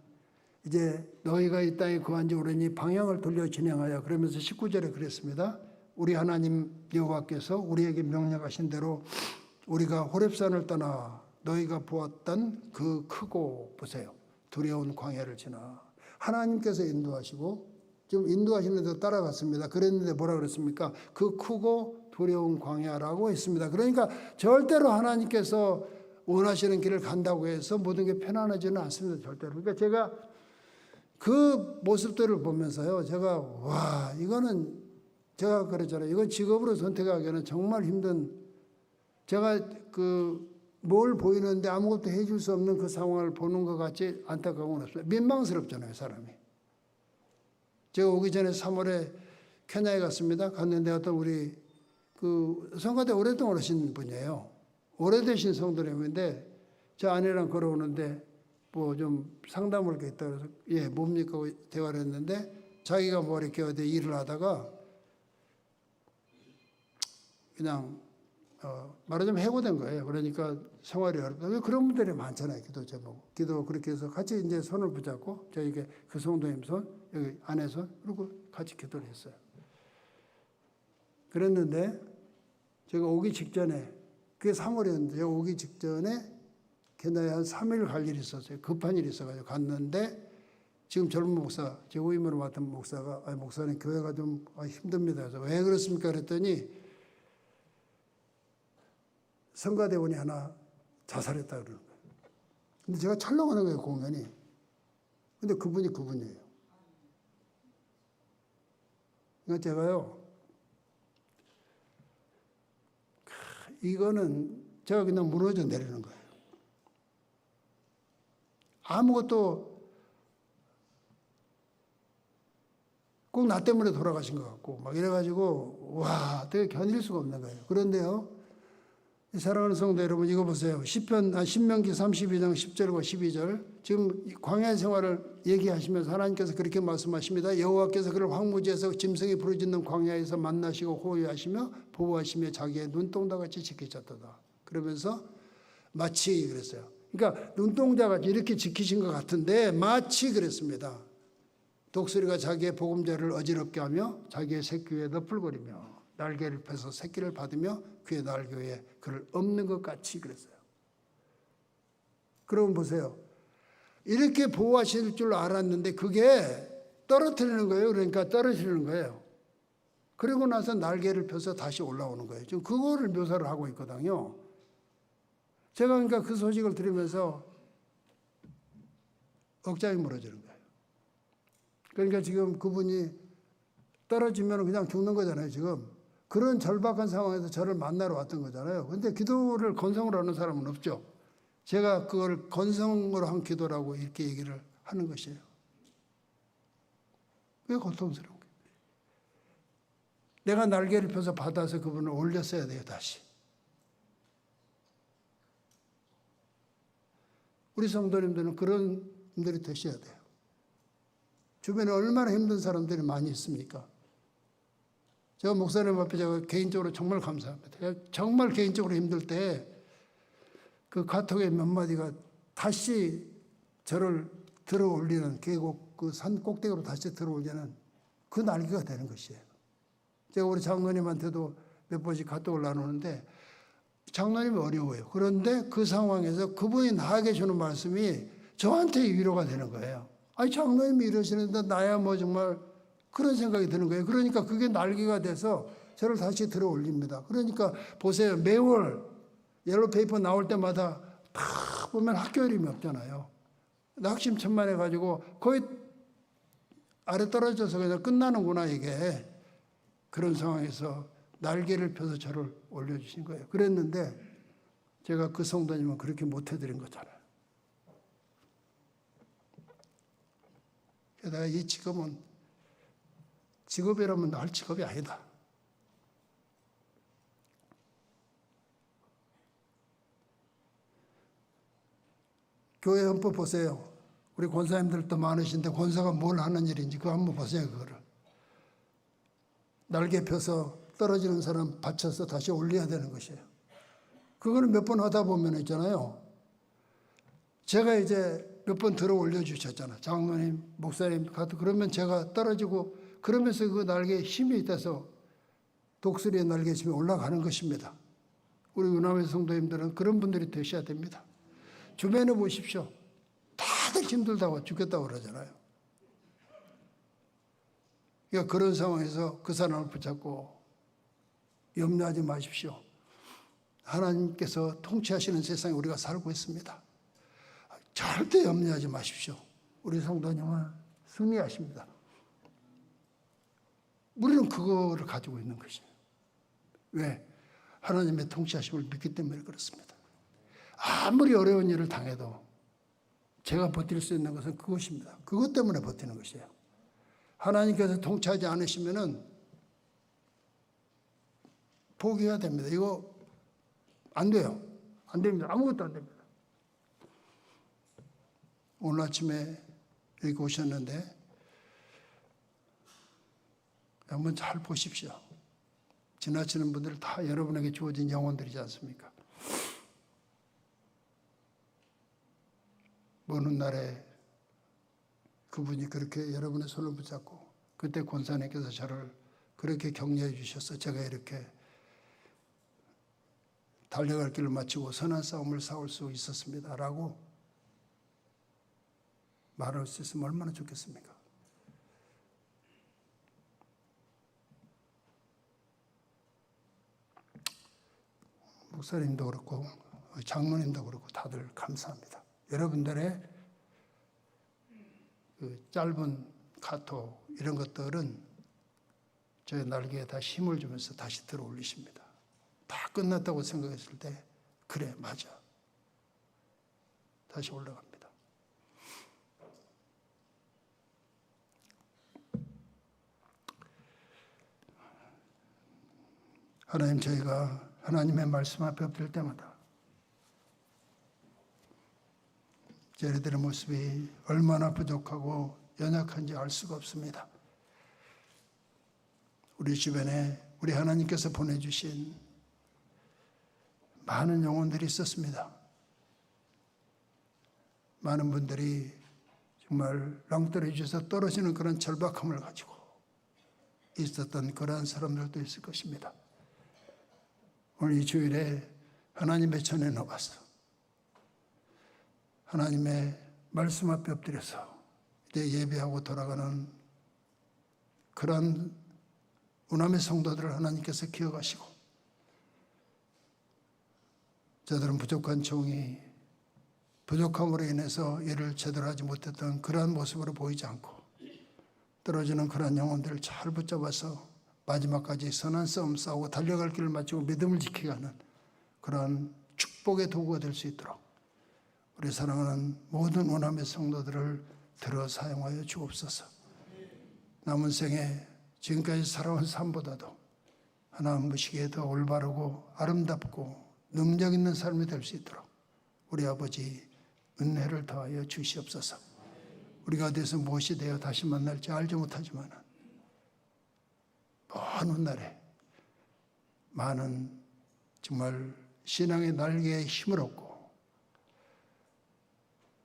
이제 너희가 이 땅에 거한 지 오래니 방향을 돌려 진행하여, 그러면서 19절에 그랬습니다. 우리 하나님 여호와께서 우리에게 명령하신 대로 우리가 호렙산을 떠나 너희가 보았던 그 크고, 보세요, 두려운 광야를 지나. 하나님께서 인도하시고 좀 인도하시는 데 따라갔습니다. 그랬는데 뭐라 그랬습니까? 그 크고 두려운 광야라고 했습니다. 그러니까 절대로 하나님께서 원하시는 길을 간다고 해서 모든 게 편안하지는 않습니다. 절대로. 그러니까 제가 그 모습들을 보면서요, 제가 와, 이거는 제가 그랬잖아요. 이건 직업으로 선택하기에는 정말 힘든, 제가 뭘 보이는데 아무것도 해줄 수 없는 그 상황을 보는 것 같이 안타까운 건 없어요. 민망스럽잖아요, 사람이. 제가 오기 전에 3월에 케냐에 갔습니다. 갔는데 어떤 우리 성가대 오랫동안 오신 분이에요. 오래되신 성도님인데 제 아내랑 걸어오는데 뭐 좀 상담할 게 있다 그래서 예, 뭡니까? 대화를 했는데 자기가 뭐 이렇게 어디 일을 하다가 그냥 말하자면 해고된 거예요. 그러니까 생활이 어렵다. 그런 분들이 많잖아요. 기도 제목. 기도 그렇게 해서 같이 이제 손을 붙잡고 저에게 그 성도님 손, 여기 아내 손, 그리고 같이 기도를 했어요. 그랬는데 제가 오기 직전에, 그게 3월이었는데 제가 오기 직전에 케냐에 한 3일 갈 일이 있었어요. 급한 일이 있어가지고 갔는데 지금 젊은 목사, 제 후임으로 맡은 목사가 목사님 교회가 좀 힘듭니다. 그래서 왜 그렇습니까? 그랬더니 성가대원이 하나 자살했다 그러는 거예요. 근데 제가 촬영하는 거예요, 공연이. 근데 그분이 그분이에요. 그러니까 제가요, 이거는 제가 그냥 무너져 내리는 거예요. 아무것도 꼭 나 때문에 돌아가신 것 같고 막 이래가지고 와, 되게 견딜 수가 없는 거예요. 그런데요, 사랑하는 성도 여러분, 이거 보세요. 신명기 32장 10절과 12절. 지금 광야 생활을 얘기하시면서 하나님께서 그렇게 말씀하십니다. 여호와께서 그를 황무지에서 짐승이 부르짖는 광야에서 만나시고 호위하시며 보호하시며 자기의 눈동자같이 지키셨도다. 그러면서 마치 그랬어요. 그러니까 눈동자같이 이렇게 지키신 것 같은데 마치 그랬습니다. 독수리가 자기의 보금자리를 어지럽게 하며 자기의 새끼 위에 너풀거리며 날개를 펴서 새끼를 받으며 그의 날개 위에 그를 엎는 것 같이 그랬어요. 그러면 보세요. 이렇게 보호하실 줄 알았는데 그게 떨어뜨리는 거예요. 그러니까 떨어지는 거예요. 그리고 나서 날개를 펴서 다시 올라오는 거예요. 지금 그거를 묘사를 하고 있거든요. 제가 그러니까 그 소식을 들으면서 억장이 무너지는 거예요. 그러니까 지금 그분이 떨어지면 그냥 죽는 거잖아요, 지금. 그런 절박한 상황에서 저를 만나러 왔던 거잖아요. 근데 기도를 건성으로 하는 사람은 없죠. 제가 그걸 건성으로 한 기도라고 이렇게 얘기를 하는 것이에요. 왜 고통스러운 거예요? 내가 날개를 펴서 받아서 그분을 올렸어야 돼요, 다시. 우리 성도님들은 그런 분들이 되셔야 돼요. 주변에 얼마나 힘든 사람들이 많이 있습니까? 제가 목사님 앞에 제가 개인적으로 정말 감사합니다. 제가 정말 개인적으로 힘들 때 그 카톡의 몇 마디가 다시 저를 들어 올리는 계곡 그 산 꼭대기로 다시 들어 올리는 그 날개가 되는 것이에요. 제가 우리 장로님한테도 몇 번씩 카톡을 나누는데 장로님이 어려워요. 그런데 그 상황에서 그분이 나에게 주는 말씀이 저한테 위로가 되는 거예요. 아니 장로님이 이러시는데 나야 뭐 정말 그런 생각이 드는 거예요. 그러니까 그게 날개가 돼서 저를 다시 들어 올립니다. 그러니까 보세요. 매월 옐로페이퍼 나올 때마다 다 보면 학교 이름이 없잖아요. 낙심천만해가지고 거의 아래 떨어져서 그냥 끝나는구나 이게. 그런 상황에서 날개를 펴서 저를 올려주신 거예요. 그랬는데 제가 그 성도님은 그렇게 못해드린 거잖아요. 게다가 이 직업은 직업이라면 할 직업이 아니다. 교회 헌법 보세요. 우리 권사님들도 많으신데 권사가 뭘 하는 일인지 그거 한번 보세요. 그거를. 날개 펴서 떨어지는 사람 받쳐서 다시 올려야 되는 것이에요. 그거는 몇 번 하다 보면 있잖아요. 제가 이제 몇 번 들어 올려주셨잖아요. 장로님, 목사님, 그러면 제가 떨어지고 그러면서 그 날개에 힘이 있어서 독수리의 날개에 힘이 올라가는 것입니다. 우리 은하회 성도님들은 그런 분들이 되셔야 됩니다. 주변에 보십시오. 다들 힘들다고 죽겠다고 그러잖아요. 그러니까 그런 상황에서 그 사람을 붙잡고 염려하지 마십시오. 하나님께서 통치하시는 세상에 우리가 살고 있습니다. 절대 염려하지 마십시오. 우리 성도님은 승리하십니다. 우리는 그거를 가지고 있는 것이에요. 왜? 하나님의 통치하심을 믿기 때문에 그렇습니다. 아무리 어려운 일을 당해도 제가 버틸 수 있는 것은 그것입니다. 그것 때문에 버티는 것이에요. 하나님께서 통치하지 않으시면은 포기해야 됩니다. 이거 안 돼요. 안 됩니다. 아무것도 안 됩니다. 오늘 아침에 여기 오셨는데 한번 잘 보십시오. 지나치는 분들 다 여러분에게 주어진 영혼들이지 않습니까? 먼 훗날에 그분이 그렇게 여러분의 손을 붙잡고 그때 권사님께서 저를 그렇게 격려해 주셔서 제가 이렇게 달려갈 길을 마치고 선한 싸움을 싸울 수 있었습니다. 라고 말할 수 있으면 얼마나 좋겠습니까? 목사님도 그렇고 장로님도 그렇고 다들 감사합니다. 여러분들의 그 짧은 카톡 이런 것들은 저의 날개에 다시 힘을 주면서 다시 들어 올리십니다. 다 끝났다고 생각했을 때 그래 맞아 다시 올라갑니다. 하나님, 저희가 하나님의 말씀 앞에 엎드릴 때마다 저희들의 모습이 얼마나 부족하고 연약한지 알 수가 없습니다. 우리 주변에 우리 하나님께서 보내주신 많은 영혼들이 있었습니다. 많은 분들이 정말 낭떠러지에서 떨어지는 그런 절박함을 가지고 있었던 그러한 사람들도 있을 것입니다. 오늘 이 주일에 하나님의 전에 나와서 하나님의 말씀 앞에 엎드려서 이제 예배하고 돌아가는 그러한 우남의 성도들을 하나님께서 기억하시고 저들은 부족한 종이 부족함으로 인해서 일을 제대로 하지 못했던 그러한 모습으로 보이지 않고 떨어지는 그러한 영혼들을 잘 붙잡아서 마지막까지 선한 싸움 싸우고 달려갈 길을 마치고 믿음을 지키게 하는 그러한 축복의 도구가 될 수 있도록 우리 사랑하는 모든 원함의 성도들을 들어 사용하여 주옵소서. 남은 생에 지금까지 살아온 삶보다도 하나님 보시기에 더 올바르고 아름답고 능력 있는 삶이 될 수 있도록 우리 아버지 은혜를 더하여 주시옵소서. 우리가 어디서 무엇이 되어 다시 만날지 알지 못하지만 먼 훗날에 많은 정말 신앙의 날개에 힘을 얻고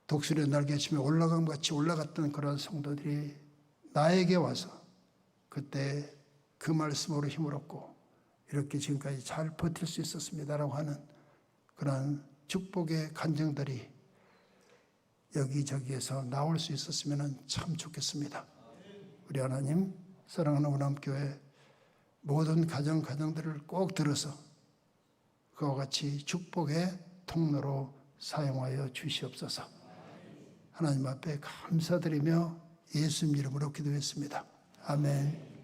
독수리의 날개치며 올라간 같이 올라갔던 그런 성도들이 나에게 와서 그때 그 말씀으로 힘을 얻고 이렇게 지금까지 잘 버틸 수 있었습니다라고 하는 그런 축복의 간증들이 여기저기에서 나올 수 있었으면 참 좋겠습니다. 우리 하나님, 사랑하는 우남교회 모든 가정들을 꼭 들어서 그와 같이 축복의 통로로 사용하여 주시옵소서. 하나님 앞에 감사드리며 예수님 이름으로 기도했습니다. 아멘.